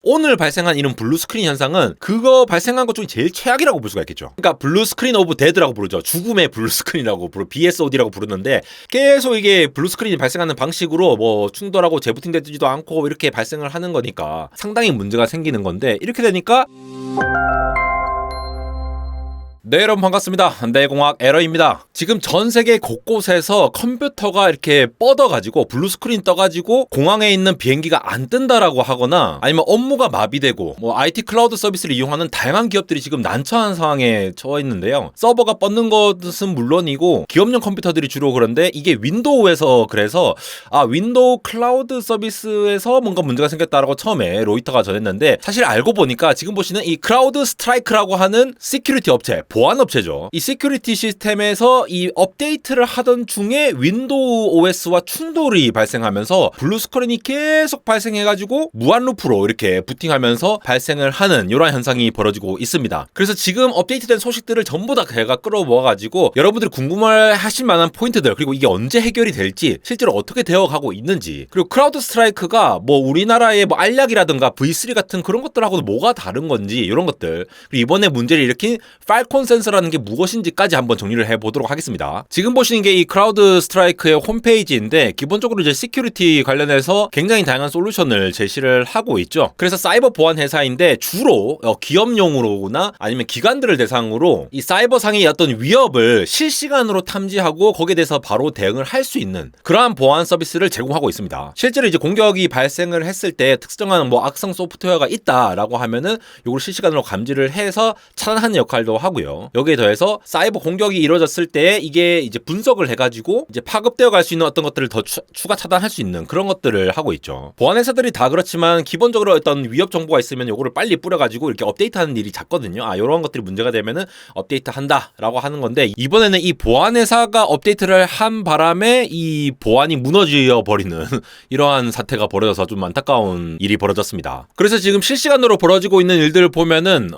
오늘 발생한 이런 블루스크린 현상은 그거 발생한 것 중에 제일 최악이라고 볼 수가 있겠죠. 그러니까 블루스크린 오브 데드라고 부르죠. 죽음의 블루스크린이라고 BSOD라고 부르는데 계속 이게 블루스크린이 발생하는 방식으로 뭐 충돌하고 재부팅되지도 않고 이렇게 발생을 하는 거니까 상당히 문제가 생기는 건데, 이렇게 되니까 네, 여러분 반갑습니다. 내공학 에러입니다. 지금 전 세계 곳곳에서 컴퓨터가 이렇게 뻗어가지고 블루스크린 떠가지고 공항에 있는 비행기가 안 뜬다라고 하거나 아니면 업무가 마비되고 뭐 IT 클라우드 서비스를 이용하는 다양한 기업들이 지금 난처한 상황에 처해 있는데요. 서버가 뻗는 것은 물론이고 기업용 컴퓨터들이 주로 그런데 이게 윈도우에서 그래서 윈도우 클라우드 서비스에서 뭔가 문제가 생겼다라고 처음에 로이터가 전했는데, 사실 알고 보니까 지금 보시는 이 크라우드 스트라이크라고 하는 시큐리티 업체, 보안 업체죠. 이 시큐리티 시스템에서 이 업데이트를 하던 중에 윈도우 OS와 충돌이 발생하면서 블루스크린이 계속 발생해가지고 무한 루프로 이렇게 부팅하면서 발생을 하는 이런 현상이 벌어지고 있습니다. 그래서 지금 업데이트된 소식들을 전부 다 제가 끌어모아가지고 여러분들이 궁금해하실 만한 포인트들, 그리고 이게 언제 해결이 될지, 실제로 어떻게 되어가고 있는지, 그리고 크라우드 스트라이크가 뭐 우리나라의 뭐 알약이라든가 V3 같은 그런 것들하고는 뭐가 다른 건지 이런 것들, 그리고 이번에 문제를 일으킨 팔콘 센서라는 게 무엇인지까지 한번 정리를 해보도록 하겠습니다. 지금 보시는 게 이 크라우드 스트라이크의 홈페이지인데, 기본적으로 이제 시큐리티 관련해서 굉장히 다양한 솔루션을 제시를 하고 있죠. 그래서 사이버 보안 회사인데 주로 기업용으로나 아니면 기관들을 대상으로 이 사이버상의 어떤 위협을 실시간으로 탐지하고 거기에 대해서 바로 대응을 할 수 있는 그러한 보안 서비스를 제공하고 있습니다. 실제로 이제 공격이 발생을 했을 때 특정한 뭐 악성 소프트웨어가 있다라고 하면은 이걸 실시간으로 감지를 해서 차단하는 역할도 하고요. 여기에 더해서 사이버 공격이 이루어졌을 때 이게 이제 분석을 해가지고 이제 파급되어 갈 수 있는 어떤 것들을 더 추가 차단할 수 있는 그런 것들을 하고 있죠. 보안 회사들이 다 그렇지만 기본적으로 어떤 위협 정보가 있으면 요거를 빨리 뿌려가지고 이렇게 업데이트하는 일이 잦거든요. 이런 것들이 문제가 되면은 업데이트 한다라고 하는 건데, 이번에는 이 보안 회사가 업데이트를 한 바람에 이 보안이 무너져 버리는 이러한 사태가 벌어져서 좀 안타까운 일이 벌어졌습니다. 그래서 지금 실시간으로 벌어지고 있는 일들을 보면은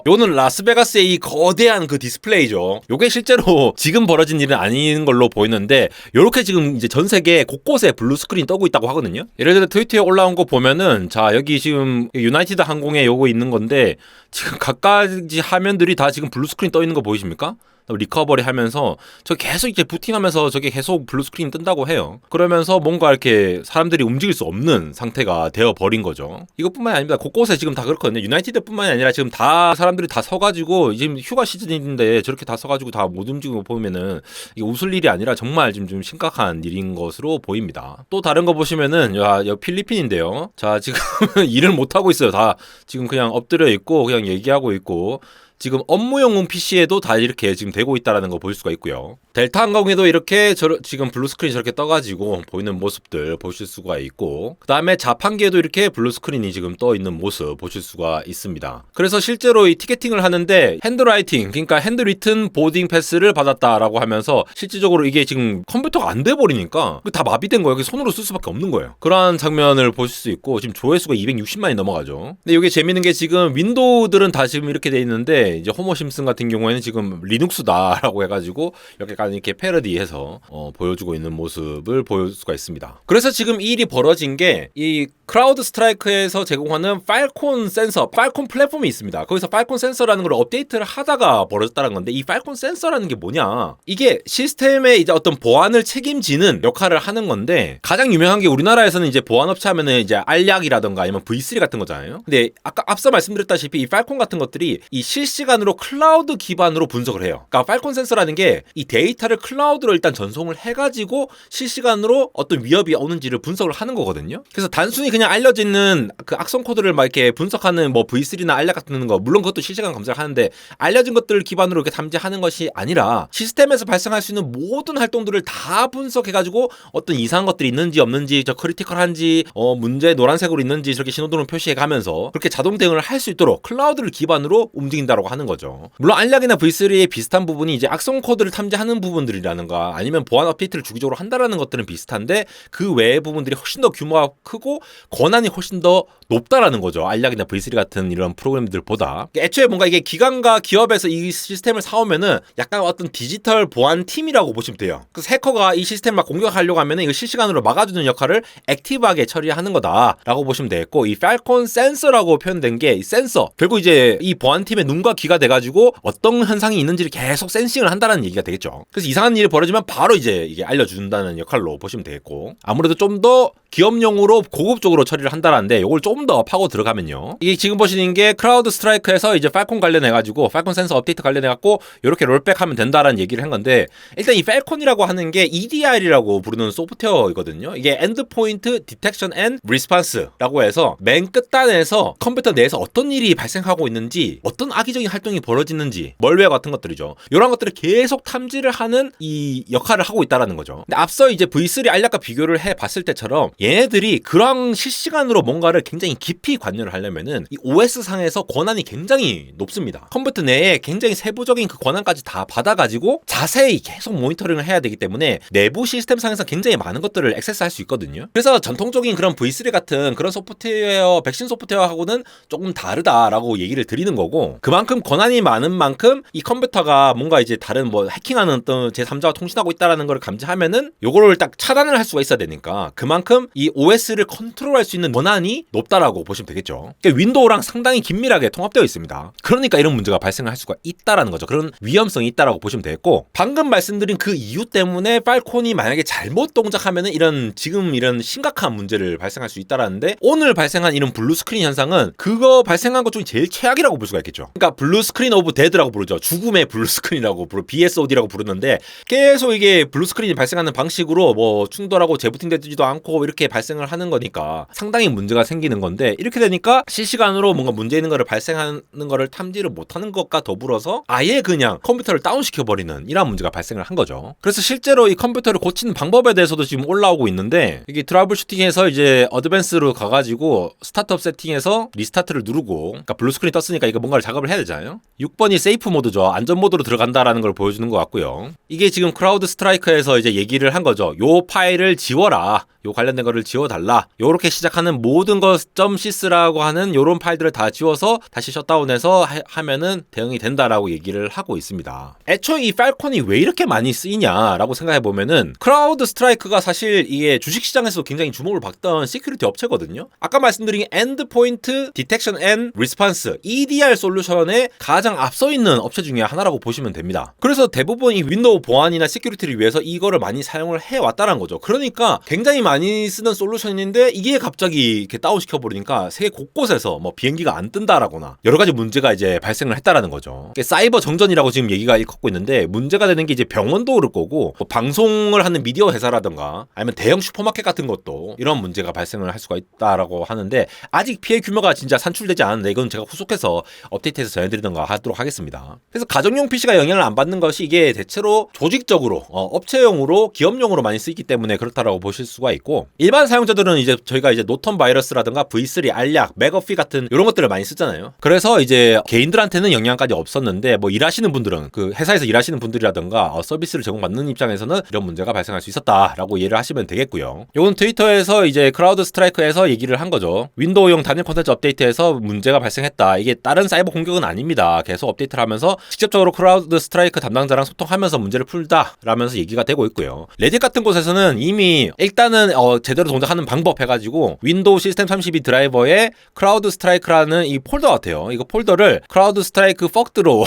요는 라스베가스의 이 거대한 그 디스플레이죠. 요게 실제로 지금 벌어진 일은 아닌 걸로 보이는데, 요렇게 지금 이제 전 세계 곳곳에 블루스크린 떠고 있다고 하거든요. 예를 들어 트위터에 올라온 거 보면은, 자 여기 지금 유나이티드 항공에 요거 있는 건데 지금 각가지 화면들이 다 지금 블루스크린 떠 있는 거 보이십니까? 리커버리 하면서 저 계속 이제 부팅하면서 저게 계속 블루스크린 뜬다고 해요. 그러면서 뭔가 이렇게 사람들이 움직일 수 없는 상태가 되어 버린 거죠. 이것뿐만이 아닙니다. 곳곳에 지금 다 그렇거든요. 유나이티드뿐만이 아니라 지금 다 사람들이 다 서가지고, 지금 휴가 시즌인데 저렇게 다 서가지고 다 못 움직이는 거 보면은 이게 웃을 일이 아니라 정말 지금 좀 심각한 일인 것으로 보입니다. 또 다른 거 보시면은 필리핀인데요. 자 지금 일을 못 하고 있어요. 다 지금 그냥 엎드려 있고 그냥 얘기하고 있고, 지금 업무용은 PC에도 다 이렇게 지금 되고 있다는 거 볼 수가 있고요. 델타 항공에도 이렇게 지금 블루스크린이 저렇게 떠가지고 보이는 모습들 보실 수가 있고, 그 다음에 자판기에도 이렇게 블루스크린이 지금 떠 있는 모습 보실 수가 있습니다. 그래서 실제로 이 티켓팅을 하는데 핸드라이팅, 그러니까 핸드리튼 보딩 패스를 받았다라고 하면서 실질적으로 이게 지금 컴퓨터가 안 돼 버리니까 다 마비된 거예요. 손으로 쓸 수밖에 없는 거예요. 그러한 장면을 보실 수 있고, 지금 조회수가 260만이 넘어가죠. 근데 이게 재밌는 게 지금 윈도우들은 다 지금 이렇게 돼 있는데, 이제 호모 심슨 같은 경우에는 지금 리눅스다라고 해가지고 이렇게 패러디해서 보여주고 있는 모습을 보여줄 수가 있습니다. 그래서 지금 이 일이 벌어진 게, 이 크라우드 스트라이크에서 제공하는 팔콘 센서, 팔콘 플랫폼이 있습니다. 거기서 팔콘 센서라는 걸 업데이트를 하다가 벌어졌다는 건데, 이 팔콘 센서라는 게 뭐냐? 이게 시스템의 이제 어떤 보안을 책임지는 역할을 하는 건데, 가장 유명한 게 우리나라에서는 이제 보안업체 하면은 이제 알약이라던가 아니면 V3 같은 거잖아요. 근데 아까 앞서 말씀드렸다시피 이 팔콘 같은 것들이 이 실시간으로 클라우드 기반으로 분석을 해요. 그러니까 팔콘 센서라는 게 이 데이터를 클라우드로 일단 전송을 해가지고 실시간으로 어떤 위협이 오는지를 분석을 하는 거거든요. 그래서 단순히 그냥 알려지는 그 악성 코드를 막 이렇게 분석하는 뭐 V3나 알약 같은 거, 물론 그것도 실시간 검색을 하는데 알려진 것들을 기반으로 이렇게 탐지하는 것이 아니라 시스템에서 발생할 수 있는 모든 활동들을 다 분석해가지고 어떤 이상한 것들이 있는지 없는지, 저 크리티컬한지, 문제 노란색으로 있는지 저렇게 신호등을 표시해가면서 그렇게 자동 대응을 할 수 있도록 클라우드를 기반으로 움직인다고 된다라고 하는 거죠. 물론 알약이나 V3의 비슷한 부분이 이제 악성 코드를 탐지하는 부분들이라는가 아니면 보안 업데이트를 주기적으로 한다라는 것들은 비슷한데 그 외의 부분들이 훨씬 더 규모가 크고 권한이 훨씬 더 높다라는 거죠. 알약이나 V3 같은 이런 프로그램들보다. 애초에 뭔가 이게 기관과 기업에서 이 시스템을 사오면은 약간 어떤 디지털 보안 팀이라고 보시면 돼요. 그래서 해커가 이 시스템을 막 공격하려고 하면은 이거 실시간으로 막아주는 역할을 액티브하게 처리하는 거다라고 보시면 되겠고, 이 팔콘 센서라고 표현된 게 이 센서, 결국 이제 이 보안팀의 눈과 귀가 돼가지고 어떤 현상이 있는지를 계속 센싱을 한다는 얘기가 되겠죠. 그래서 이상한 일이 벌어지면 바로 이제 이게 알려준다는 역할로 보시면 되겠고, 아무래도 좀 더 기업용으로 고급적으로 처리를 한다는데 이걸 조금 더 파고 들어가면요, 이게 지금 보시는 게 크라우드 스트라이크에서 이제 팔콘 관련해가지고 팔콘 센서 업데이트 관련해갖고 이렇게 롤백하면 된다라는 얘기를 한 건데, 일단 이 팔콘이라고 하는 게 EDR이라고 부르는 소프트웨어이거든요. 이게 엔드포인트 디텍션 앤 리스폰스라고 해서 맨 끝단에서 컴퓨터 내에서 어떤 일이 발생하고 있는지, 어떤 악의적인 활동이 벌어지는지, 멀웨어 같은 것들이죠. 이런 것들을 계속 탐지를 하는 이 역할을 하고 있다라는 거죠. 근데 앞서 이제 V3 알약과 비교를 해봤을 때처럼 얘네들이 그런 실시간으로 뭔가를 굉장히 깊이 관여를 하려면은 이 OS 상에서 권한이 굉장히 높습니다. 컴퓨터 내에 굉장히 세부적인 그 권한까지 다 받아가지고 자세히 계속 모니터링을 해야 되기 때문에 내부 시스템 상에서 굉장히 많은 것들을 액세스할 수 있거든요. 그래서 전통적인 그런 V3 같은 그런 소프트웨어, 백신 소프트웨어하고는 조금 다르다라고 얘기를 드리는 거고, 그만큼 권한이 많은 만큼 이 컴퓨터가 뭔가 이제 다른 뭐 해킹하는 어떤 제3자와 통신하고 있다라는 걸 감지하면은 요거를 딱 차단을 할 수가 있어야 되니까 그만큼 이 OS를 컨트롤할 수 있는 권한이 높다라고 보시면 되겠죠. 그러니까 윈도우랑 상당히 긴밀하게 통합되어 있습니다. 그러니까 이런 문제가 발생을 할 수가 있다라는 거죠. 그런 위험성이 있다라고 보시면 되겠고, 방금 말씀드린 그 이유 때문에 팔콘이 만약에 잘못 동작하면은 지금 이런 심각한 문제를 발생할 수 있다라는데, 오늘 발생한 이런 블루 스크린 현상은 그거 발생한 것 중에 제일 최악이라고 볼 수가 있겠죠. 그러니까 블루 스크린 오브 데드라고 부르죠. 죽음의 블루 스크린이라고 BSOD라고 부르는데, 계속 이게 블루 스크린이 발생하는 방식으로 뭐 충돌하고 재부팅되지도 않고 이렇게 발생을 하는 거니까 상당히 문제가 생기는 건데, 이렇게 되니까 실시간으로 뭔가 문제 있는 거를 발생하는 거를 탐지를 못하는 것과 더불어서 아예 그냥 컴퓨터를 다운시켜버리는 이런 문제가 발생을 한 거죠. 그래서 실제로 이 컴퓨터를 고치는 방법에 대해서도 지금 올라오고 있는데, 이게 트러블 슈팅에서 이제 어드밴스로 가가지고 스타트업 세팅에서 리스타트를 누르고, 그러니까 블루 스크린 떴으니까 이거 뭔가를 작업을 해야 되잖아요. 6번이 세이프 모드죠. 안전 모드로 들어간다라는 걸 보여주는 것 같고요. 이게 지금 크라우드 스트라이크에서 이제 얘기를 한 거죠. 요 파일을 지워라. 요 관련된 거를 지워달라. 요렇게 시작하는 모든 것.sys라고 하는 요런 파일들을 다 지워서 다시 셧다운해서 하면은 대응이 된다라고 얘기를 하고 있습니다. 애초에 이 팔콘이 왜 이렇게 많이 쓰이냐라고 생각해보면은, 크라우드 스트라이크가 사실 이게 주식시장에서 굉장히 주목을 받던 시큐리티 업체거든요. 아까 말씀드린 엔드포인트 디텍션 앤 리스폰스 EDR 솔루션에 가장 앞서 있는 업체 중에 하나라고 보시면 됩니다. 그래서 대부분 이 윈도우 보안이나 시큐리티를 위해서 이거를 많이 사용을 해왔다는 거죠. 그러니까 굉장히 많이 쓰는 솔루션인데 이게 갑자기 이렇게 다운시켜버리니까 세계 곳곳에서 뭐 비행기가 안 뜬다라거나 여러 가지 문제가 이제 발생을 했다라는 거죠. 사이버 정전이라고 지금 얘기가 일컫고 있는데, 문제가 되는 게 이제 병원도 그럴 거고, 뭐 방송을 하는 미디어 회사라든가 아니면 대형 슈퍼마켓 같은 것도 이런 문제가 발생을 할 수가 있다라고 하는데, 아직 피해 규모가 진짜 산출되지 않았는데 이건 제가 후속해서 업데이트해서 전해드리던가 하도록 하겠습니다. 그래서 가정용 PC가 영향을 안 받는 것이 이게 대체로 조직적으로 업체용으로 기업용으로 많이 쓰이기 때문에 그렇다라고 보실 수가 있고, 일반 사용자들은 이제 저희가 이제 노턴 바이러스라든가 V3 알약, 맥어피 같은 이런 것들을 많이 쓰잖아요. 그래서 이제 개인들한테는 영향까지 없었는데, 뭐 일하시는 분들은 그 회사에서 일하시는 분들이라든가 서비스를 제공받는 입장에서는 이런 문제가 발생할 수 있었다라고 이해를 하시면 되겠고요. 이건 트위터에서 이제 크라우드 스트라이크에서 얘기를 한 거죠. 윈도우용 단일 콘텐츠 업데이트에서 문제가 발생했다. 이게 다른 사이버 공격은 아닙니다. 계속 업데이트를 하면서 직접적으로 크라우드 스트라이크 담당자랑 소통하면서 문제를 풀다라면서 얘기가 되고 있고요. 레딧 같은 곳에서는 이미 일단은 제대로 동작하는 방법 해가지고 윈도우 시스템 32 드라이버에 크라우드 스트라이크라는 이 폴더 같아요. 이거 폴더를 크라우드 스트라이크 퍽드로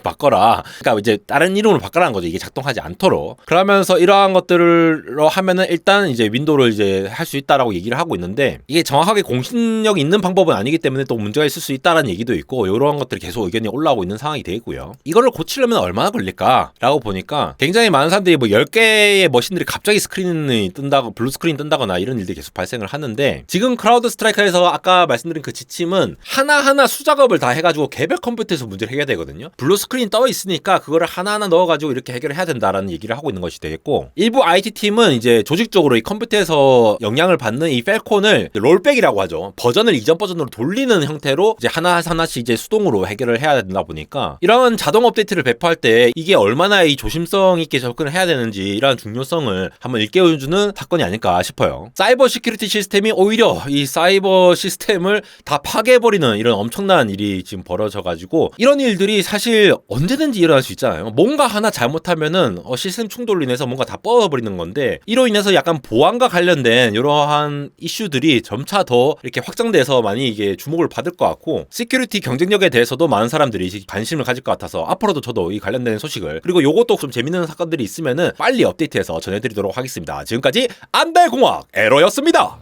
바꿔라. 그러니까 이제 다른 이름으로 바꿔라는 거죠. 이게 작동하지 않도록. 그러면서 이러한 것들로 하면은 일단 이제 윈도우를 이제 할 수 있다라고 얘기를 하고 있는데, 이게 정확하게 공신력이 있는 방법은 아니기 때문에 또 문제가 있을 수 있다라는 얘기도 있고, 이러한 것들이 계속 의견이 올라오고 있는 상황이 되겠고요. 이거를 고치려면 얼마나 걸릴까라고 보니까 굉장히 많은 사람들이 뭐 10개의 머신들이 갑자기 스크린이 뜬다고, 블루 스크린 스크린 뜬다거나 이런 일들이 계속 발생을 하는데, 지금 크라우드 스트라이커에서 아까 말씀드린 그 지침은 하나하나 수작업을 다 해가지고 개별 컴퓨터에서 문제를 해결해야 되거든요. 블루 스크린 떠 있으니까 그거를 하나하나 넣어가지고 이렇게 해결을 해야 된다라는 얘기를 하고 있는 것이 되겠고, 일부 IT팀은 이제 조직적으로 이 컴퓨터에서 영향을 받는 이 펠콘을 롤백이라고 하죠. 버전을 이전 버전으로 돌리는 형태로 이제 하나씩 이제 수동으로 해결을 해야 된다 보니까, 이런 자동 업데이트를 배포할 때 이게 얼마나 이 조심성 있게 접근을 해야 되는지 이런 중요성을 한번 일깨워주는 사건이 아닐까 싶어요. 사이버 시큐리티 시스템이 오히려 이 사이버 시스템을 다 파괴해버리는 이런 엄청난 일이 지금 벌어져가지고, 이런 일들이 사실 언제든지 일어날 수 있잖아요. 뭔가 하나 잘못하면은 시스템 충돌로 인해서 뭔가 다 뻗어버리는 건데, 이로 인해서 약간 보안과 관련된 이러한 이슈들이 점차 더 이렇게 확장돼서 많이 이게 주목을 받을 것 같고, 시큐리티 경쟁력에 대해서도 많은 사람들이 관심을 가질 것 같아서 앞으로도 저도 이 관련된 소식을, 그리고 요것도 좀 재밌는 사건들이 있으면은 빨리 업데이트해서 전해드리도록 하겠습니다. 지금까지 안달공학 에러였습니다.